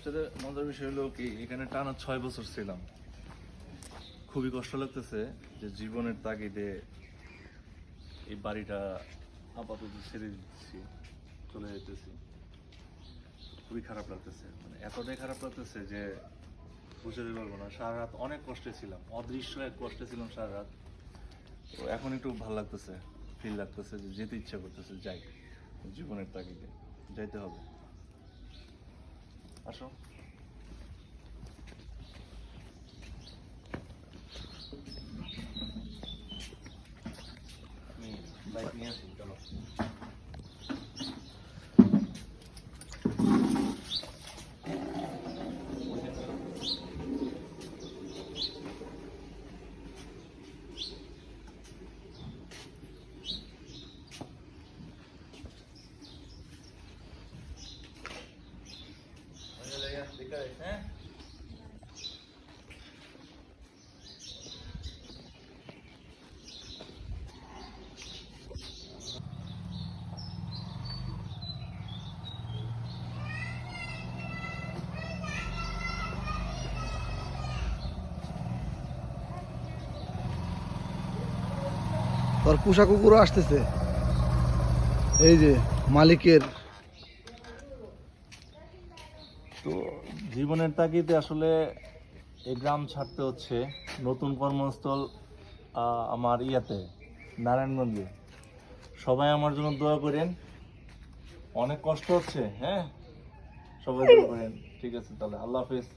সবচেয়ে মজার বিষয় হলো কি, এখানে টানা 6 বছর ছিলাম। খুবই কষ্ট লাগতেছে যে জীবনের তাগিদে এই বাড়িটা আপাতত ছেড়ে দিচ্ছি, চলে যেতেছি। খুবই খারাপ লাগতেছে, মানে এতটাই খারাপ লাগতেছে যে বুঝতে পারবো না। সারা রাত অনেক কষ্টে ছিলাম, অদৃশ্য এক কষ্টে ছিলাম সারা রাত। তো এখন একটু ভালো লাগতেছে, ফিল লাগতেছে যে যেতে ইচ্ছা করতেছে, যাই, জীবনের তাগিদে যাইতে হবে। আসো। আমি বাইক নিয়ে আসি, চলো। হ্যাঁ, তোর পোষা কুকুরও আসতেছে, এই যে মালিকের। তো জীবনের তাগিদে আসলে এই গ্রাম ছাড়তে হচ্ছে। নতুন কর্মস্থল আমার ইয়াতে, নারায়ণগঞ্জে। সবাই আমার জন্য দোয়া করেন, অনেক কষ্ট হচ্ছে। হ্যাঁ, সবাই দোয়া করেন। ঠিক আছে, তাহলে আল্লাহ হাফেজ।